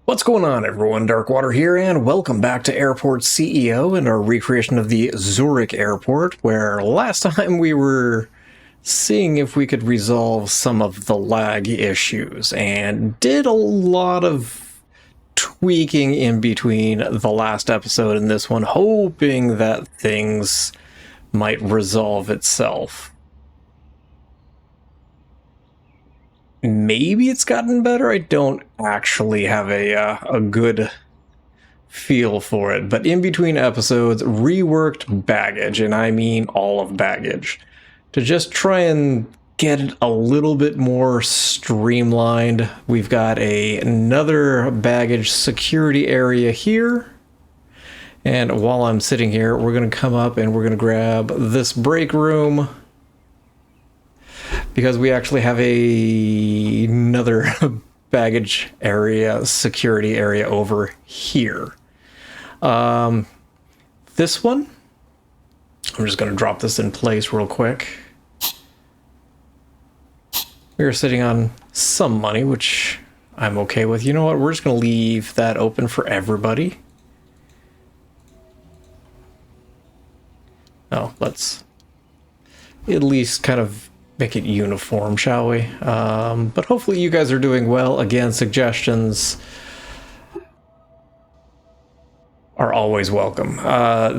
What's going on, everyone? Darkwater here, and welcome back to Airport CEO and our recreation of the Zurich Airport, where last time we were seeing if we could resolve some of the lag issues, and did a lot of tweaking in between the last episode and this one, hoping that things might resolve itself. Maybe it's gotten better. I don't actually have a good feel for it, but in between episodes, reworked baggage, and I mean all of baggage, to just try and get it a little bit more streamlined. We've got another baggage security area here, and while I'm sitting here, we're going to come up and we're going to grab this break room, because we actually have another baggage area, security area over here. This one, I'm just going to drop this in place real quick. We are sitting on some money, which I'm okay with. You know what? We're just going to leave that open for everybody. Oh, let's at least kind of make it uniform, shall we? But hopefully you guys are doing well. Again, suggestions are always welcome.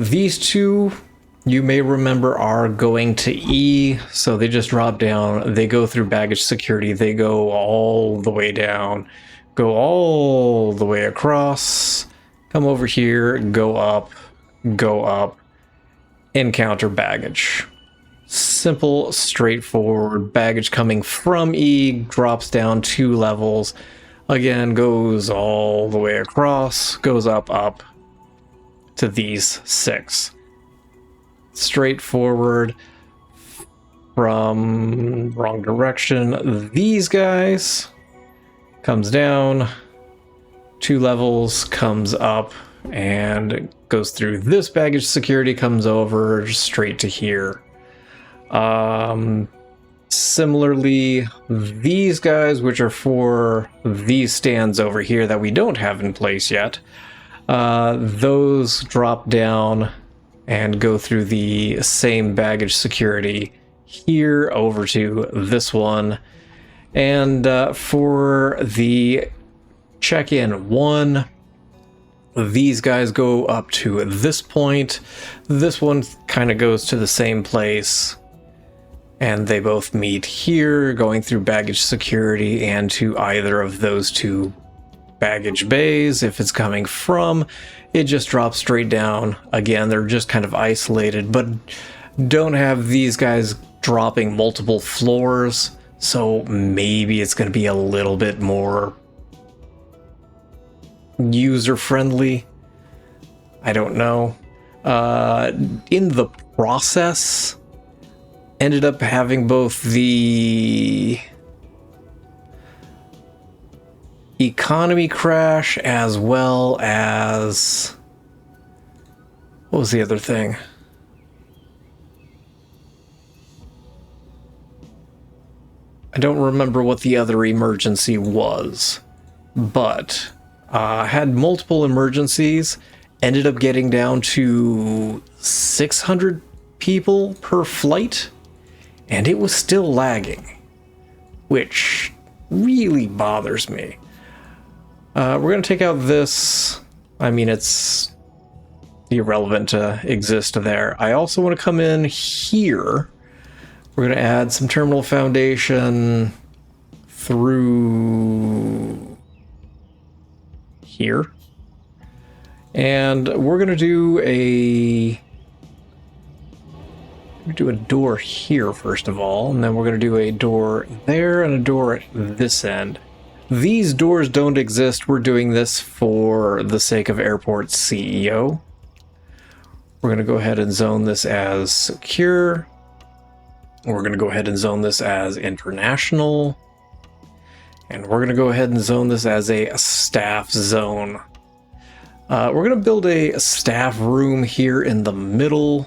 These two, you may remember, are going to E, so they just drop down. They go through baggage security. They go all the way down, go all the way across, come over here, go up, encounter baggage. Simple, straightforward. Baggage coming from E drops down 2 levels. Again, goes all the way across, goes up to these 6. Straightforward. From wrong direction, these guys comes down 2 levels, comes up, and goes through this baggage security, comes over straight to here. Similarly, these guys, which are for these stands over here that we don't have in place yet, those drop down and go through the same baggage security here over to this one. And for the check-in 1, these guys go up to this point. This one kind of goes to the same place. And they both meet here, going through baggage security and to either of those 2 baggage bays. If it's coming from, it just drops straight down. Again, they're just kind of isolated, but don't have these guys dropping multiple floors. So maybe it's going to be a little bit more user-friendly. I don't know. In the process, ended up having both the economy crash as well as... what was the other thing? I don't remember what the other emergency was, but had multiple emergencies, ended up getting down to 600 people per flight, and it was still lagging, which really bothers me. We're going to take out this. I mean, it's irrelevant to exist there. I also want to come in here. We're going to add some terminal foundation through here. And we're going to do a door here first of all, and then we're going to do a door there and a door at this end. These doors don't exist. We're doing this for the sake of Airport CEO. We're going to go ahead and zone this as secure. We're going to go ahead and zone this as international. And we're going to go ahead and zone this as a staff zone. We're going to build a staff room here in the middle.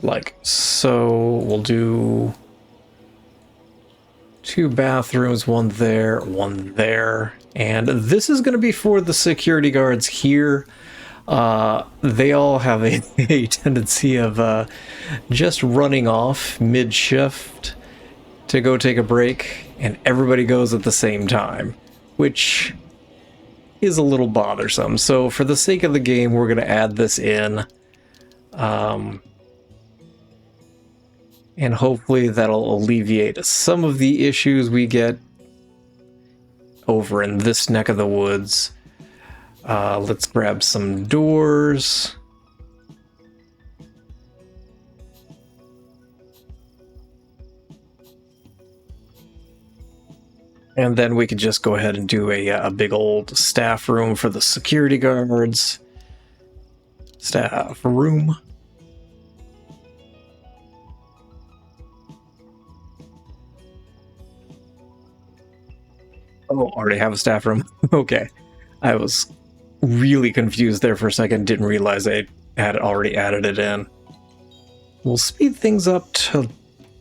Like so. We'll do 2 bathrooms, one there, and this is going to be for the security guards here. They all have a tendency of just running off mid-shift to go take a break, and everybody goes at the same time, which is a little bothersome. So for the sake of the game, we're going to add this in. And hopefully that'll alleviate some of the issues we get over in this neck of the woods. Let's grab some doors. And then we could just go ahead and do a big old staff room for the security guards. Staff room. Oh, already have a staff room. Okay. I was really confused there for a second. Didn't realize I had already added it in. We'll speed things up to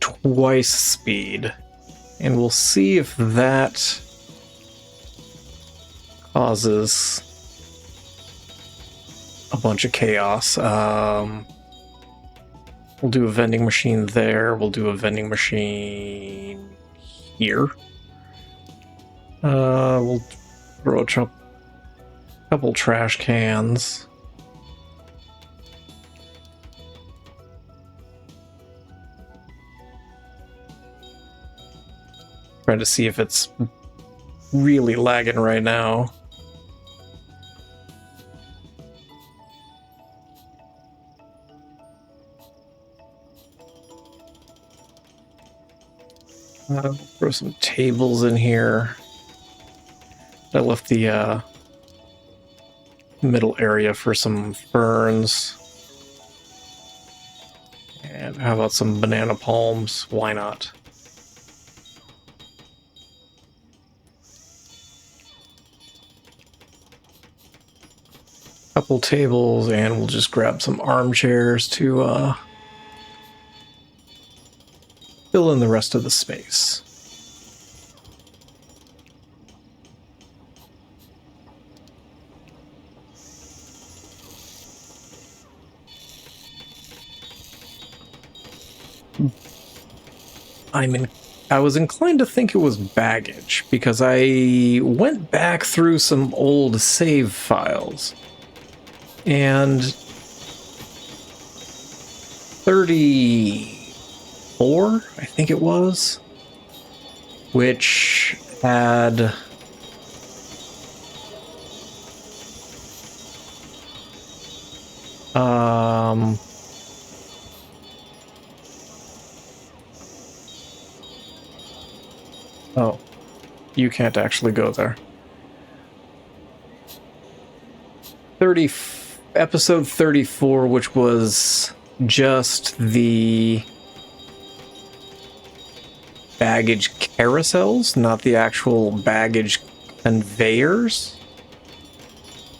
twice speed. And we'll see if that causes a bunch of chaos. We'll do a vending machine there. We'll do a vending machine here. We'll throw a couple trash cans. Trying to see if it's really lagging right now. Throw some tables in here. I left the middle area for some ferns. And how about some banana palms? Why not? Couple tables, and we'll just grab some armchairs to fill in the rest of the space. I was inclined to think it was baggage because I went back through some old save files. And 34, I think it was, which had oh, you can't actually go there. Episode 34, which was just the baggage carousels, not the actual baggage conveyors.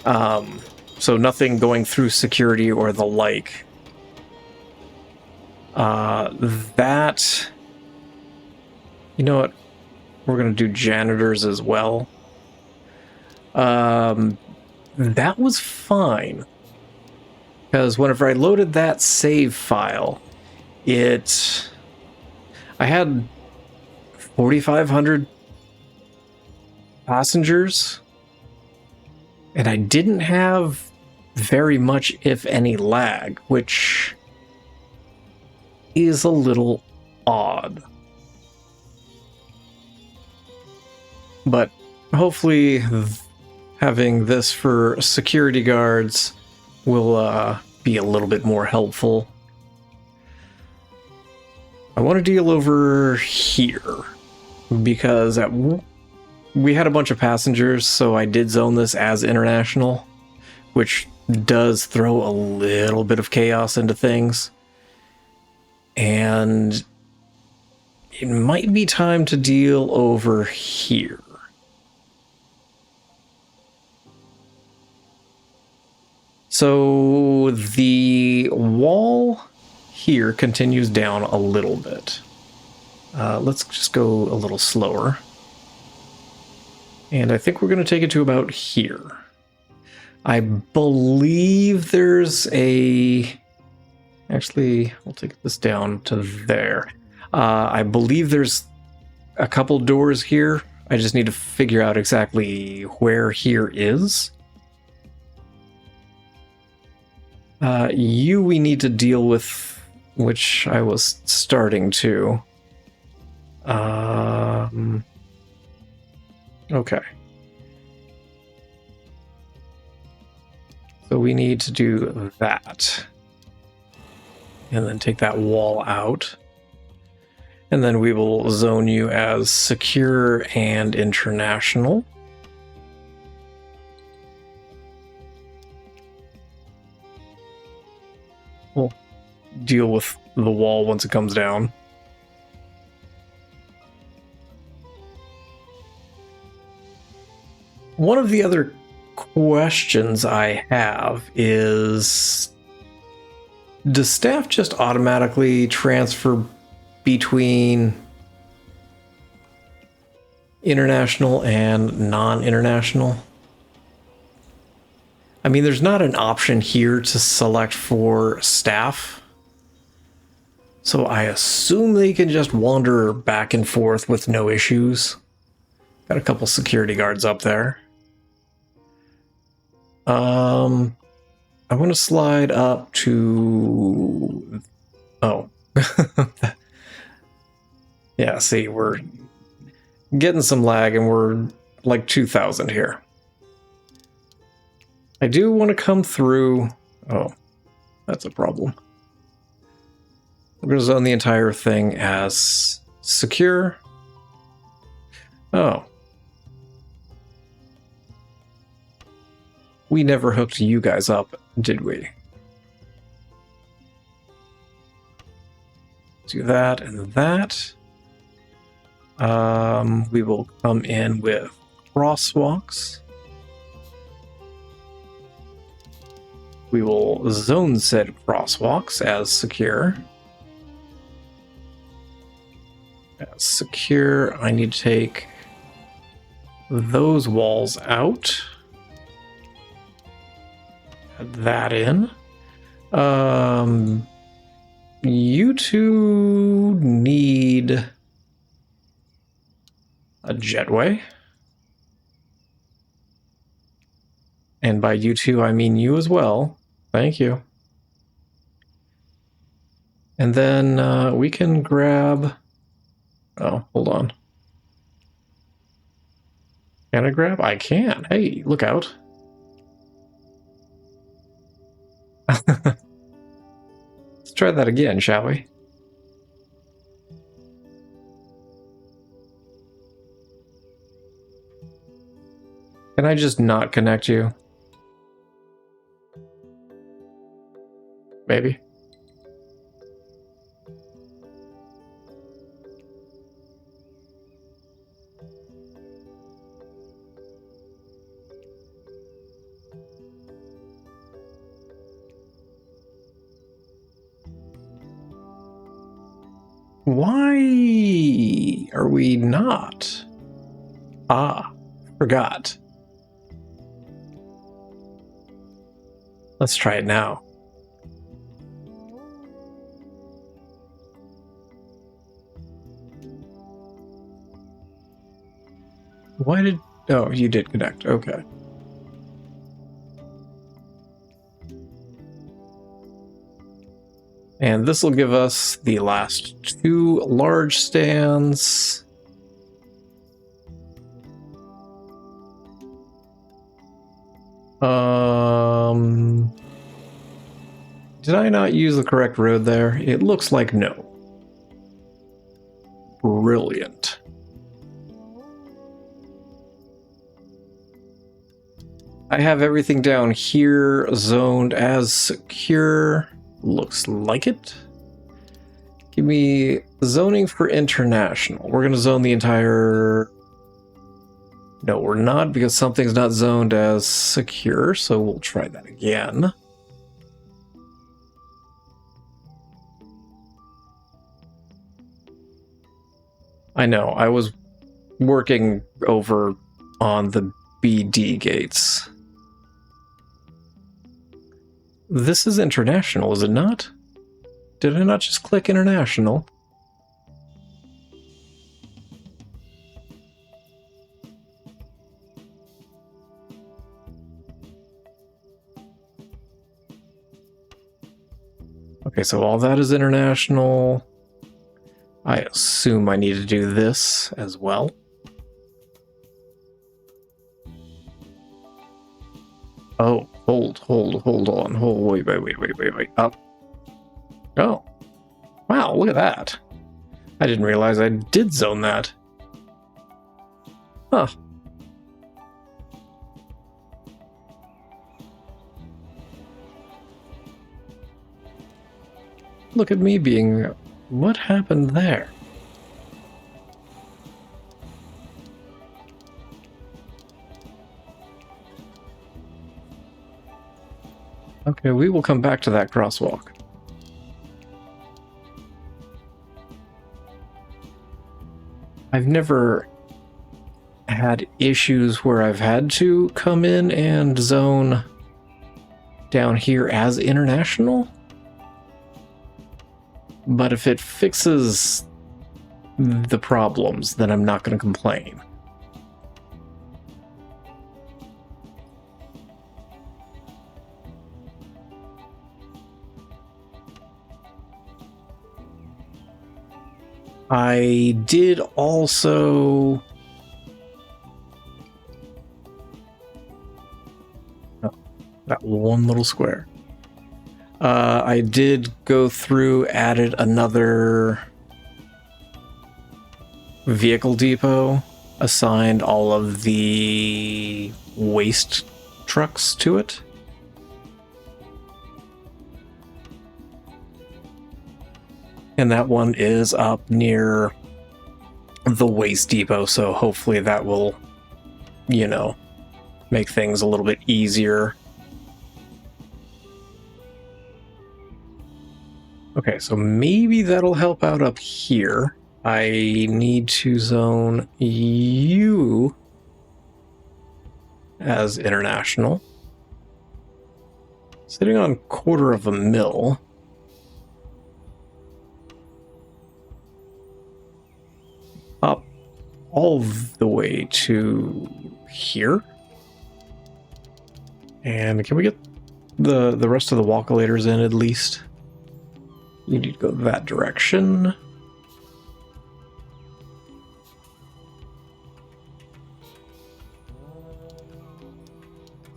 So nothing going through security or the like. That... You know what? We're going to do janitors as well. That was fine. Because whenever I loaded that save file, I had 4,500 passengers, and I didn't have very much, if any, lag, which is a little odd. But hopefully having this for security guards will be a little bit more helpful. I want to deal over here because we had a bunch of passengers, so I did zone this as international, which does throw a little bit of chaos into things. And it might be time to deal over here. So the wall here continues down a little bit. Let's just go a little slower. And I think we're going to take it to about here. I believe there's a... Actually, we'll take this down to there. I believe there's a couple doors here. I just need to figure out exactly where here is. You we need to deal with, which I was starting to. Okay. So we need to do that. And then take that wall out. And then we will zone you as secure and international. We'll deal with the wall once it comes down. One of the other questions I have is, does staff just automatically transfer between international and non-international? I mean, there's not an option here to select for staff. So I assume they can just wander back and forth with no issues. Got a couple security guards up there. I want to slide up to... Oh. Yeah, see, we're getting some lag and we're like 2,000 here. I do want to come through... Oh, that's a problem. We're going to zone the entire thing as secure. Oh. We never hooked you guys up, did we? Do that and that. We will come in with crosswalks. We will zone said crosswalks as secure. As secure, I need to take those walls out. Add that in. You two need a jetway. And by you two, I mean you as well. Thank you. And then we can grab... Oh, hold on. Can I grab? I can. Hey, look out. Let's try that again, shall we? Can I just not connect you? Maybe. Why are we not? Ah, forgot. Let's try it now. Why did... Oh, you did connect. Okay. And this will give us the last two large stands. Did I not use the correct road there? It looks like no. Brilliant. I have everything down here zoned as secure. Looks like it. Give me zoning for international. We're going to zone the entire... No, we're not, because something's not zoned as secure, so we'll try that again. I know, I was working over on the BD gates. This is international, is it not? Did I not just click international? Okay, so all that is international. I assume I need to do this as well. Oh, hold on, wait, up. Oh, wow, look at that. I didn't realize I did zone that. Huh. Look at me being... What happened there? Okay, we will come back to that crosswalk. I've never had issues where I've had to come in and zone down here as international. But if it fixes the problems, then I'm not going to complain. I did also... Oh, that one little square. I did go through, added another vehicle depot, assigned all of the waste trucks to it. And that one is up near the waste depot, so hopefully that will, you know, make things a little bit easier. Okay, so maybe that'll help out up here. I need to zone you as international. Sitting on 1/4 mil. Up all the way to here. And can we get the rest of the walkolators in at least? You need to go that direction.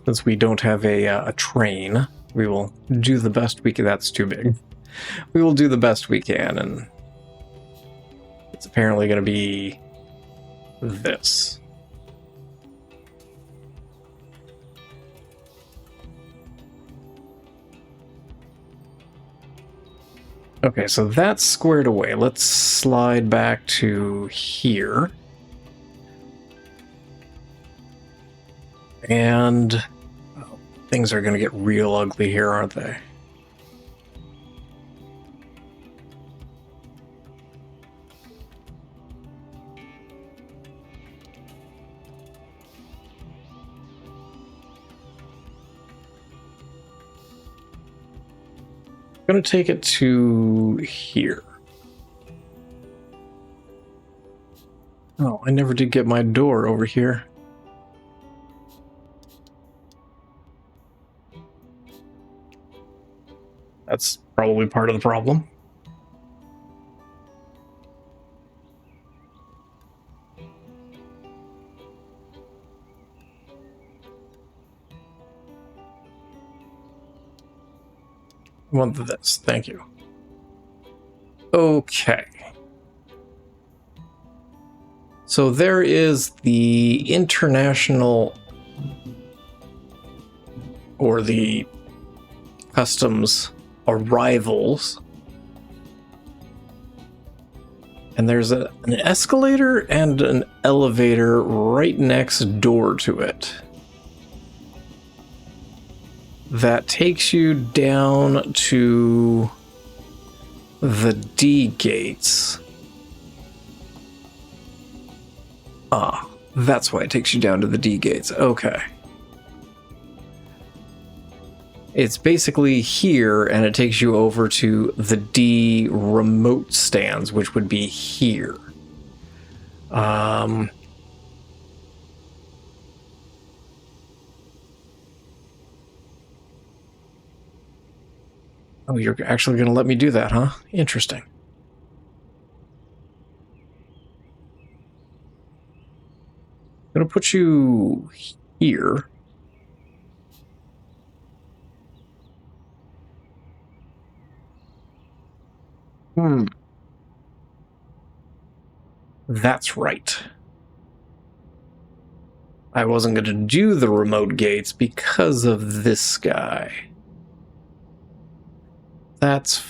Since we don't have a train, we will do the best we can. That's too big. We will do the best we can, and it's apparently going to be this. Okay, so that's squared away. Let's slide back to here. And oh, things are going to get real ugly here, aren't they? I'm going to take it to here. Oh, I never did get my door over here. That's probably part of the problem. I want this, thank you. Okay. So there is the international, or the customs arrivals. And there's an escalator and an elevator right next door to it. That takes you down to the D gates. Ah, that's why it takes you down to the D gates. Okay. It's basically here, and it takes you over to the D remote stands, which would be here. Oh, you're actually going to let me do that, huh? Interesting. I'm going to put you here. That's right. I wasn't going to do the remote gates because of this guy. That's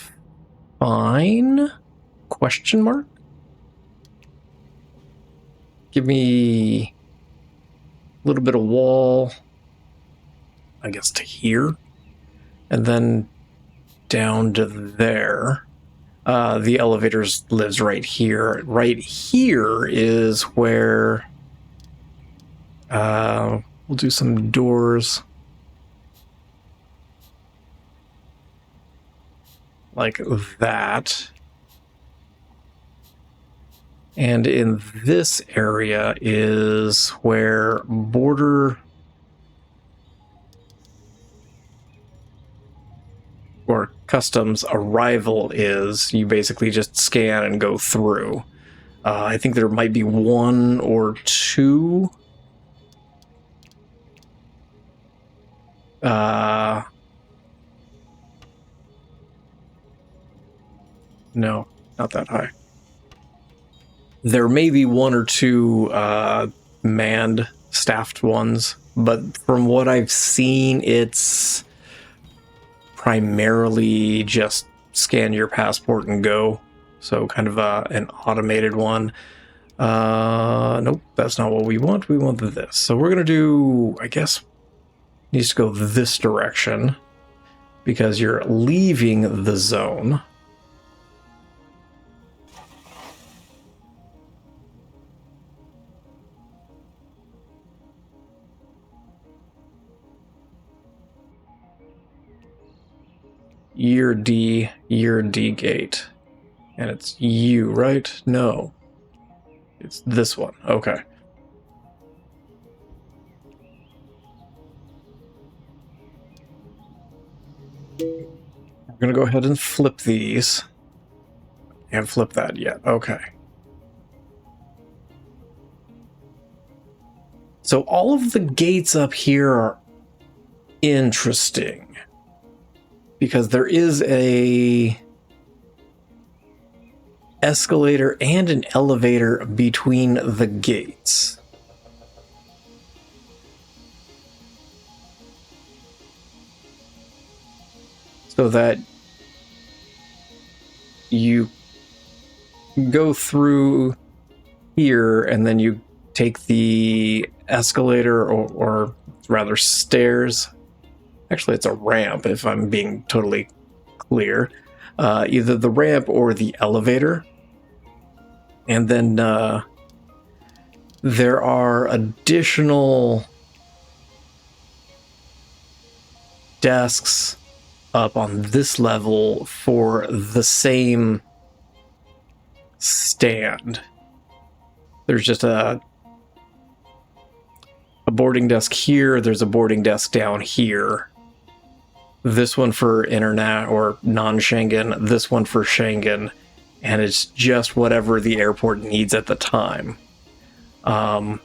fine? Question mark? Give me a little bit of wall, I guess, to here. And then down to there. The elevators lives right here. Right here is where we'll do some doors like that. And in this area is where border or customs arrival is. You basically just scan and go through. I think there might be one or two. No, not that high. There may be one or two manned, staffed ones, but from what I've seen, it's primarily just scan your passport and go. So kind of an automated one. Nope, that's not what we want. We want this. So we're going to do, I guess, needs to go this direction because you're leaving the zone. Year D gate. And it's you, right? No. It's this one. Okay. We're going to go ahead and flip these. Can't flip that yet. Okay. So all of the gates up here are interesting. Because there is a escalator and an elevator between the gates. So that you go through here and then you take the escalator or rather stairs. Actually, it's a ramp, if I'm being totally clear. Either the ramp or the elevator. And then there are additional desks up on this level for the same stand. There's just a boarding desk here. There's a boarding desk down here. This one for internet or non-Schengen, this one for Schengen, and it's just whatever the airport needs at the time. I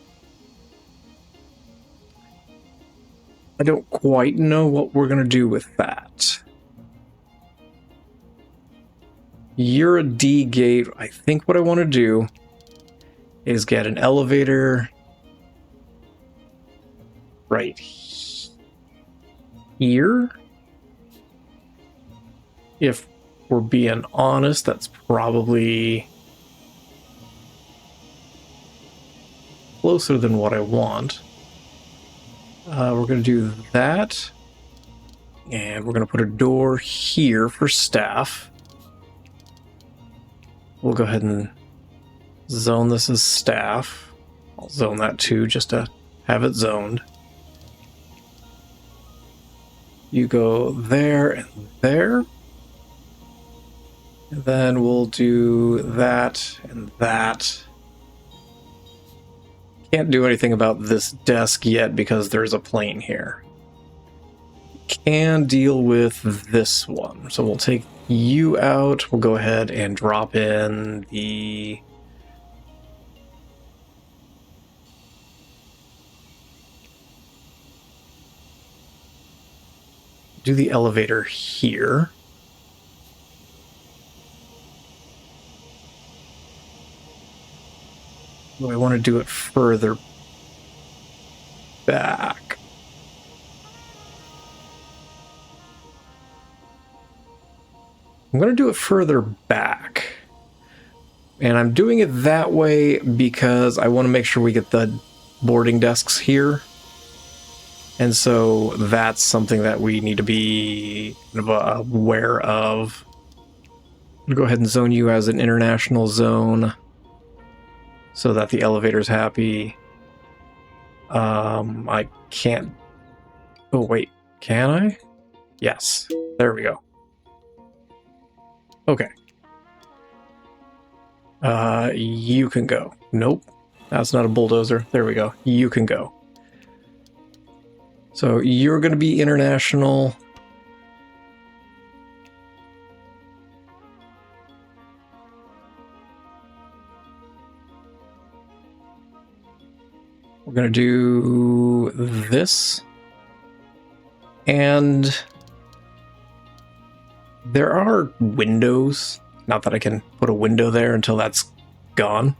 don't quite know what we're going to do with that. You're a D gate. I think what I want to do is get an elevator right here. If we're being honest, that's probably closer than what I want. We're going to do that. And we're going to put a door here for staff. We'll go ahead and zone this as staff. I'll zone that too, just to have it zoned. You go there and there. And then we'll do that and that. Can't do anything about this desk yet because there's a plane here. Can deal with this one. So we'll take you out. We'll go ahead and drop in the... do the elevator here. Do I want to do it further back? I'm going to do it further back. And I'm doing it that way because I want to make sure we get the boarding desks here. And so that's something that we need to be kind of aware of. I'm going to go ahead and zone you as an international zone so that the elevator's happy. I can't... oh, wait. Can I? Yes. There we go. Okay. You can go. Nope. That's not a bulldozer. There we go. You can go. So you're going to be international. We're going to do this. And there are windows. Not that I can put a window there until that's gone.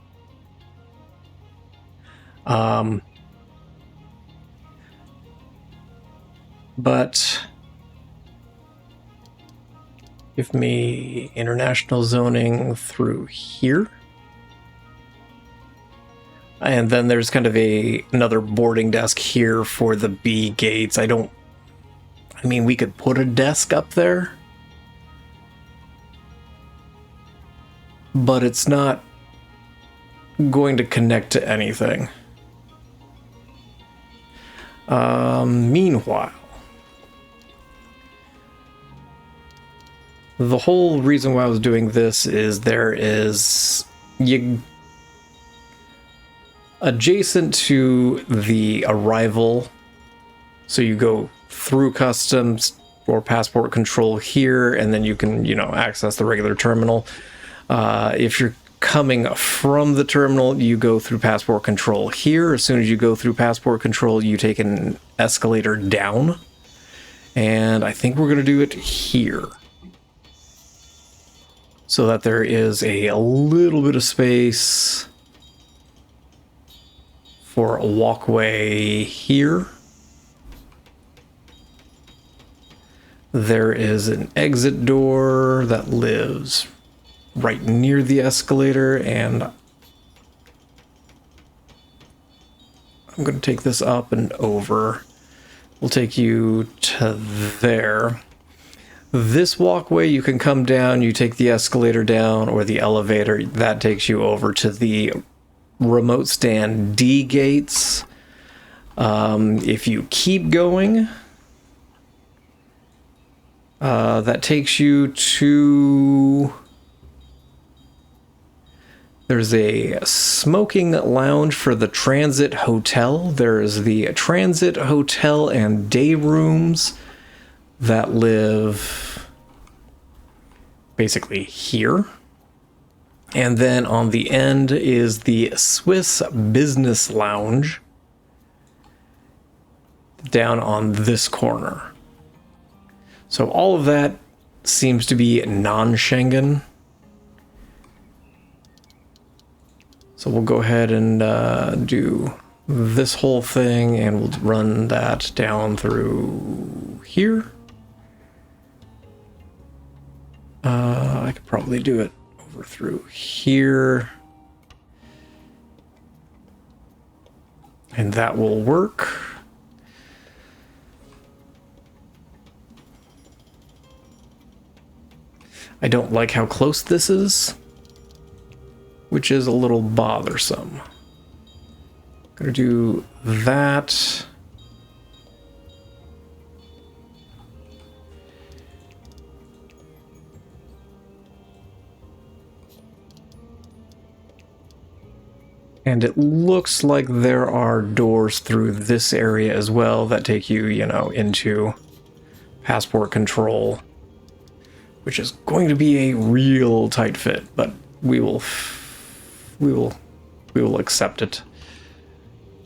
But give me international zoning through here. And then there's kind of another boarding desk here for the B gates. I mean, we could put a desk up there, but it's not going to connect to anything. Meanwhile, the whole reason why I was doing this is adjacent to the arrival, so you go through customs or passport control here, and then you can, access the regular terminal. If you're coming from the terminal, you go through passport control here. As soon as you go through passport control, you take an escalator down. And I think we're going to do it here, so that there is a little bit of space for a walkway here. There is an exit door that lives right near the escalator, and I'm going to take this up and over. We'll take you to there. This walkway, you can come down, you take the escalator down, or the elevator. That takes you over to the remote stand D gates. If you keep going, that takes you to... there's a smoking lounge for the transit hotel. There's the transit hotel and day rooms that live basically here. And then on the end is the Swiss Business Lounge down on this corner. So all of that seems to be non-Schengen. So we'll go ahead and do this whole thing, and we'll run that down through here. I could probably do it over through here. And that will work. I don't like how close this is, which is a little bothersome. Gonna do that. And it looks like there are doors through this area as well that take you, you know, into passport control, which is going to be a real tight fit, but we will accept it.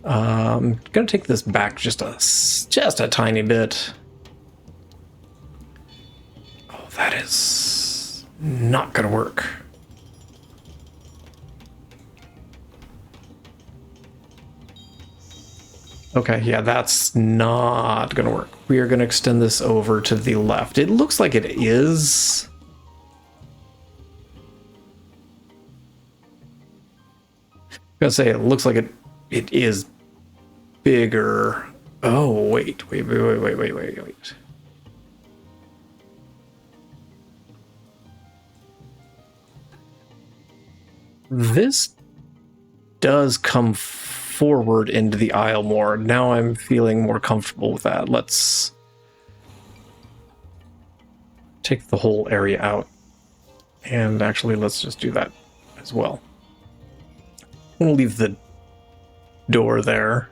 I'm gonna take this back just a tiny bit. Oh, that is not gonna work. Okay, yeah, that's not gonna work. We are gonna extend this over to the left. It looks like it is. I'm gonna say it looks like it is bigger. Oh, wait. This does come forward into the aisle more. Now I'm feeling more comfortable with that. Let's take the whole area out. And actually, let's just do that as well. I'm gonna leave the door there.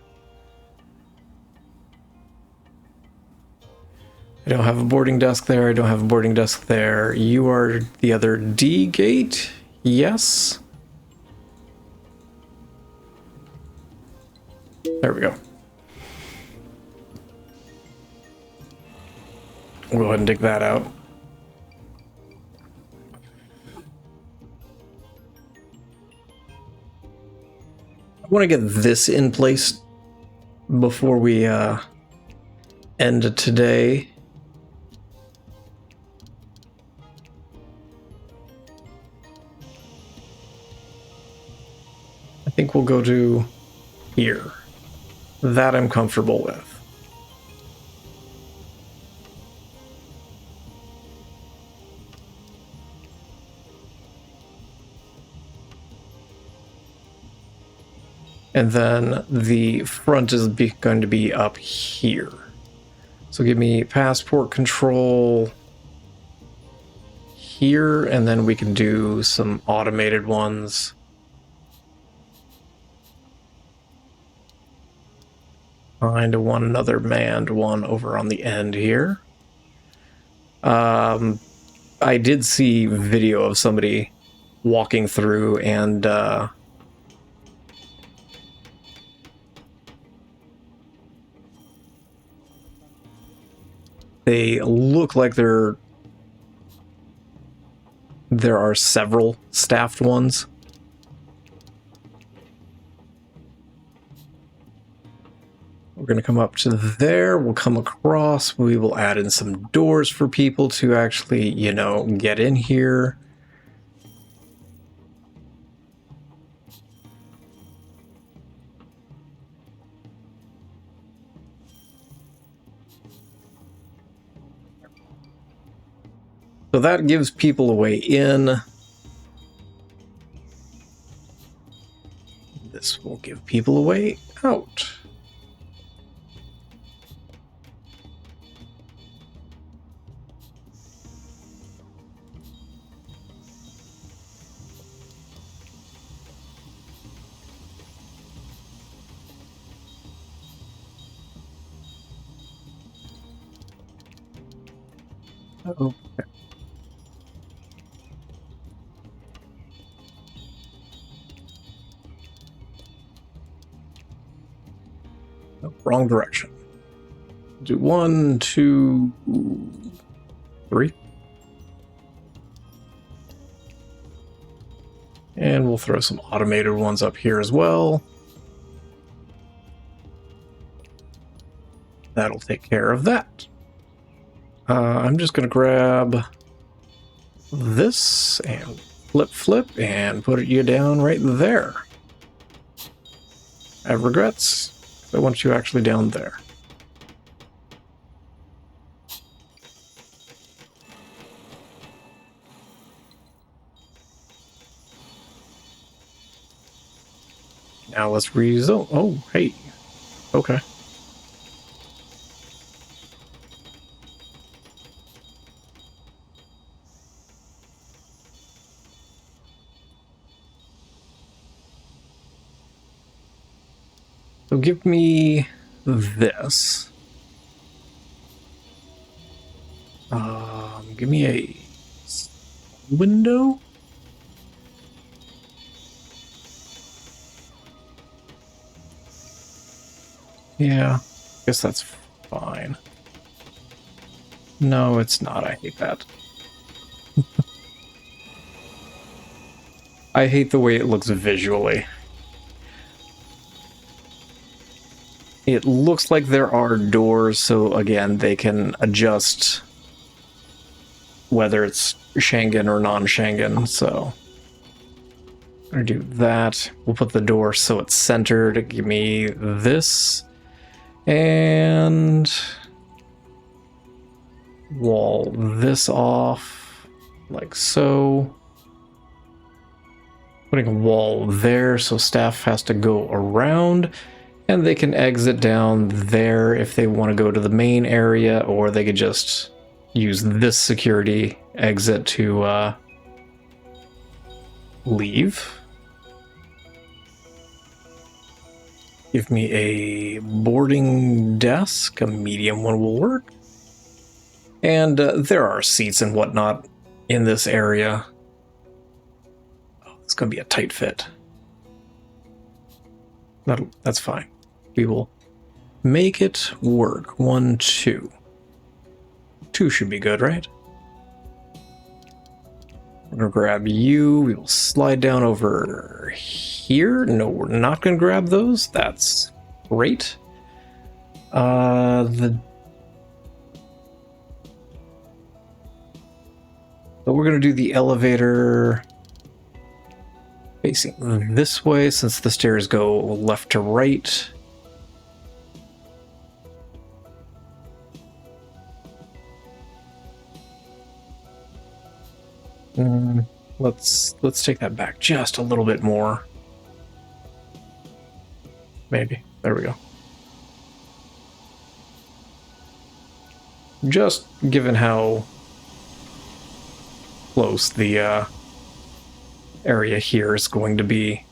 I don't have a boarding desk there. I don't have a boarding desk there. You are the other D gate? Yes. There we go. We'll go ahead and dig that out. I want to get this in place before we end today. I think we'll go to here. That I'm comfortable with. And then the front is going to be up here. So give me passport control here, and then we can do some automated ones. Find another manned one over on the end here. I did see video of somebody walking through, and they look like there are several staffed ones. We're going to come up to there. We'll come across. We will add in some doors for people to actually, you know, get in here. So that gives people a way in. This will give people a way out. Okay. Oh, wrong direction. Do 1, 2, 3. And we'll throw some automated ones up here as well. That'll take care of that. I'm just going to grab this and flip and put you down right there. I have regrets. I want you actually down there. Now let's rezone. Oh, hey. Okay. So give me this. Give me a window. Yeah, guess that's fine. No, it's not. I hate that. I hate the way it looks visually. It looks like there are doors, so again, they can adjust whether it's Schengen or non-Schengen, so I'm gonna do that. We'll put the door so it's centered. Give me this. And wall this off, like so. Putting a wall there so staff has to go around. And they can exit down there if they want to go to the main area, or they could just use this security exit to leave. Give me a boarding desk. A medium one will work. And there are seats and whatnot in this area. Oh, it's going to be a tight fit. That's fine. We will make it work. 1, 2. 2 should be good, right? We're going to grab you. We will slide down over here. No, we're not going to grab those. That's great. So we're going to do the elevator facing this way, since the stairs go left to right. Let's take that back just a little bit more. Maybe. There we go. Just given how close the area here is going to be.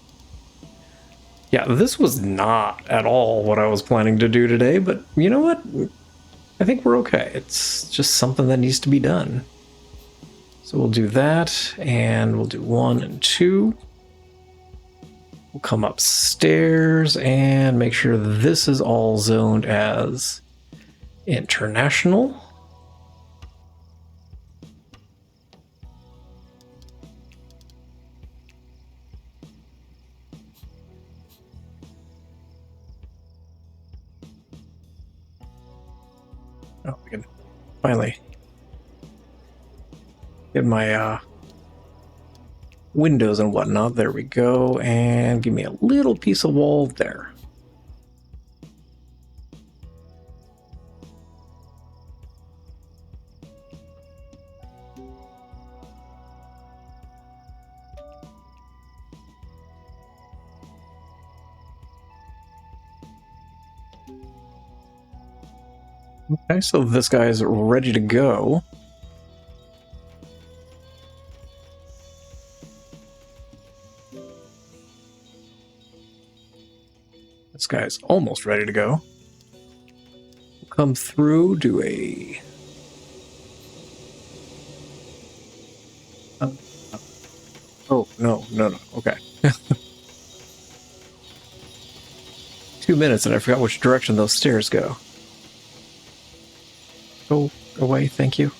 Yeah, this was not at all what I was planning to do today, but you know what? I think we're okay. It's just something that needs to be done. So we'll do that, and we'll do 1 and 2. We'll come upstairs and make sure this is all zoned as international. Oh, we can finally get my windows and whatnot. There we go. And give me a little piece of wall there. Okay, so this guy is ready to go. This guy's almost ready to go. We'll come through, do a... oh, no. Okay. 2 minutes and I forgot which direction those stairs go. Go away, thank you.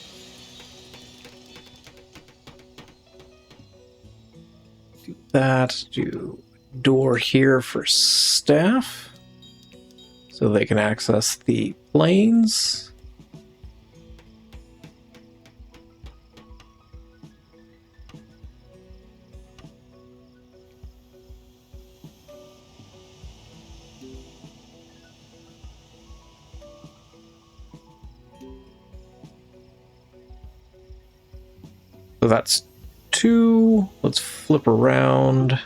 Do that, do door here for staff, so they can access the planes. So that's 2. Let's flip around.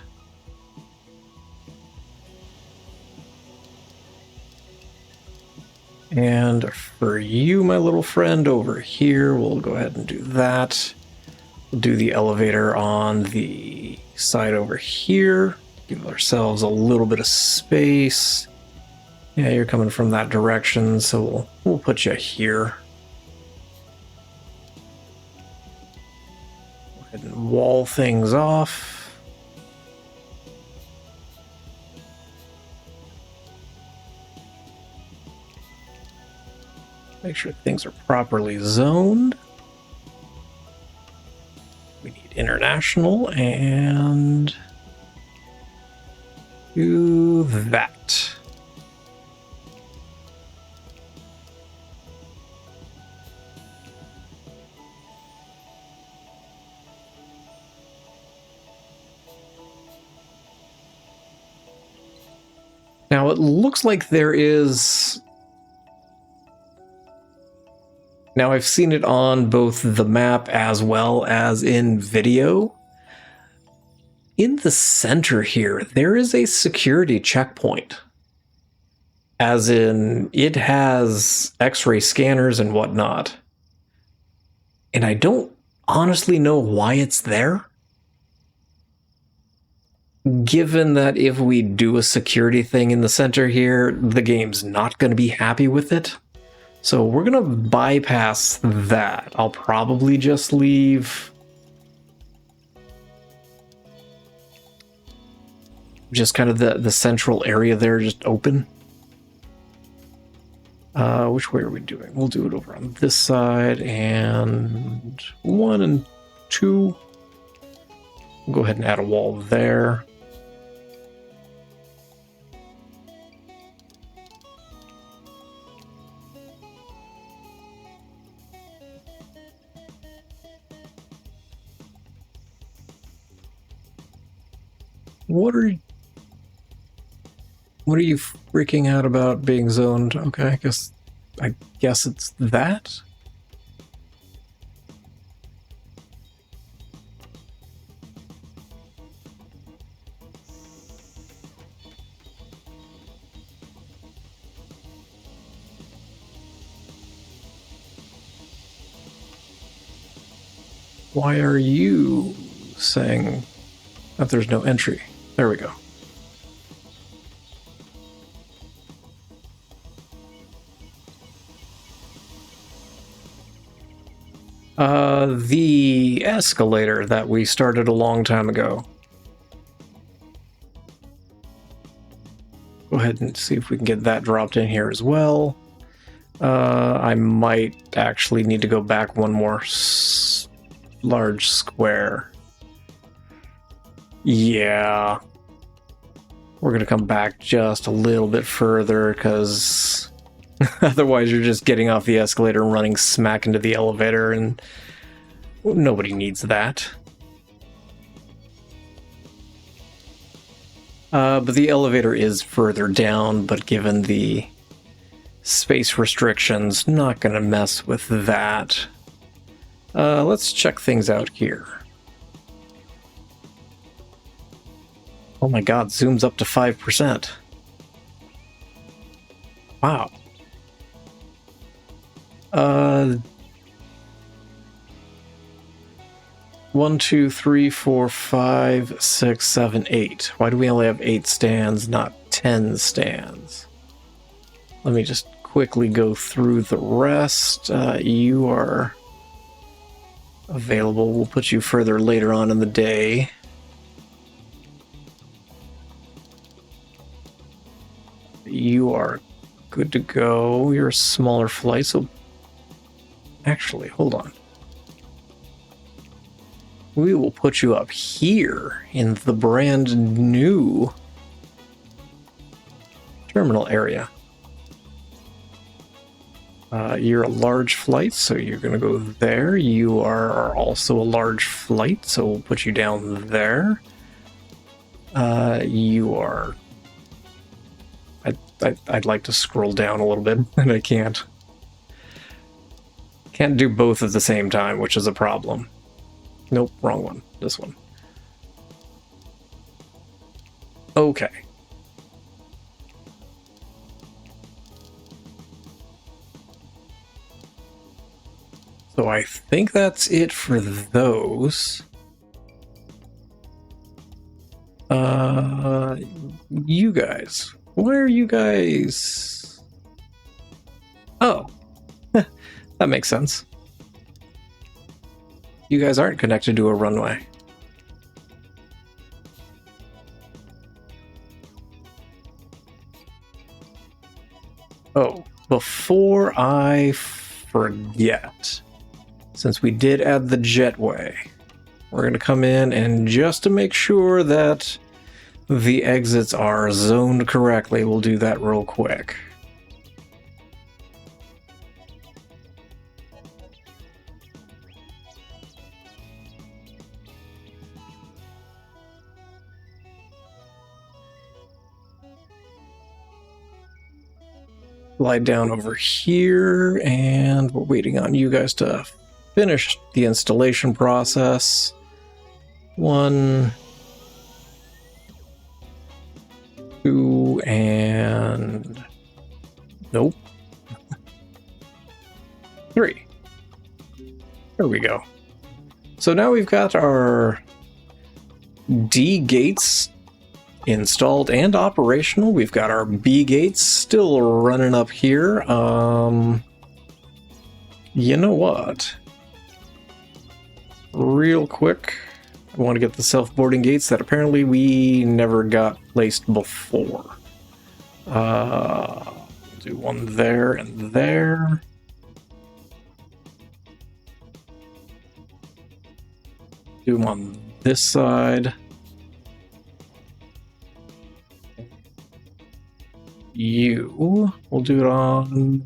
And for you, my little friend, over here, we'll go ahead and do that. We'll do the elevator on the side over here. Give ourselves a little bit of space. Yeah, you're coming from that direction, so we'll put you here. Go ahead and wall things off. Make sure things are properly zoned. We need international and do that. Now it looks like there is... Now I've seen it on both the map as well as in video. In the center here, there is a security checkpoint. As in, it has X-ray scanners and whatnot. And I don't honestly know why it's there. Given that if we do a security thing in the center here, the game's not going to be happy with it. So we're going to bypass that. I'll probably just leave just kind of the central area there just open. Which way are we doing? We'll do it over on this side, and 1 and 2. We'll go ahead and add a wall there. What are you freaking out about being zoned? Okay, I guess it's that. Why are you saying that there's no entry? There we go. The escalator that we started a long time ago. Go ahead and see if we can get that dropped in here as well. I might actually need to go back one more large square. Yeah. We're going to come back just a little bit further because otherwise you're just getting off the escalator and running smack into the elevator, and nobody needs that. But the elevator is further down, but given the space restrictions, not going to mess with that. Let's check things out here. Oh my god, zooms up to 5%. Wow. 1, 2, 3, 4, 5, 6, 7, 8. Why do we only have 8 stands, not 10 stands? Let me just quickly go through the rest. You are available. We'll put you further later on in the day. You are good to go. You're a smaller flight, so... Actually, hold on. We will put you up here in the brand new terminal area. You're a large flight, so you're going to go there. You are also a large flight, so we'll put you down there. You are... I'd like to scroll down a little bit, and I can't. Can't do both at the same time, which is a problem. Nope, wrong one. This one. Okay. So I think that's it for those. You guys. Why are you guys... Oh. That makes sense. You guys aren't connected to a runway. Oh, before I forget, since we did add the jetway, we're going to come in and just to make sure that the exits are zoned correctly, we'll do that real quick. Slide down over here, and we're waiting on you guys to finish the installation process. 1, 2, and... Nope. 3. There we go. So now we've got our D gates installed and operational. We've got our B gates still running up here. You know what? Real quick, I want to get the self-boarding gates that apparently we never got placed before. Do one there and there. Do them on this side. We'll do it on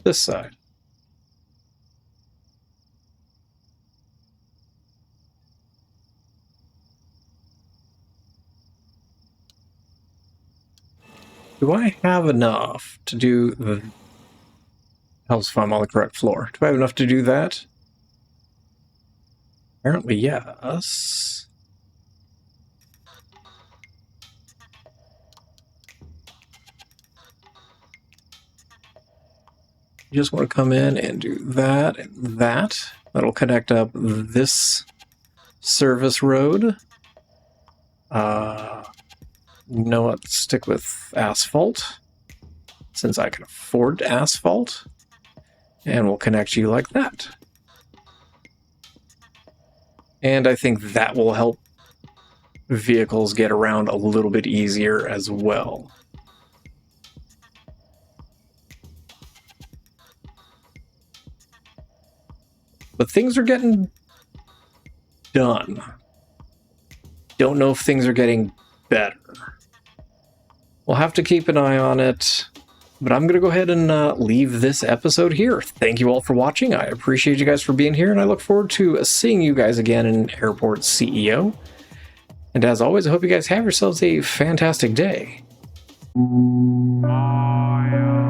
this side. Do I have enough to do the... Helps if I'm on the correct floor. Do I have enough to do that? Apparently, yes. You just want to come in and do that and that. That'll connect up this service road. You know what? Stick with asphalt, since I can afford asphalt. And we'll connect you like that. And I think that will help vehicles get around a little bit easier as well. But things are getting done. Don't know if things are getting better. We'll have to keep an eye on it. But I'm going to go ahead and leave this episode here. Thank you all for watching. I appreciate you guys for being here, and I look forward to seeing you guys again in Airport CEO. And as always, I hope you guys have yourselves a fantastic day. Oh, yeah.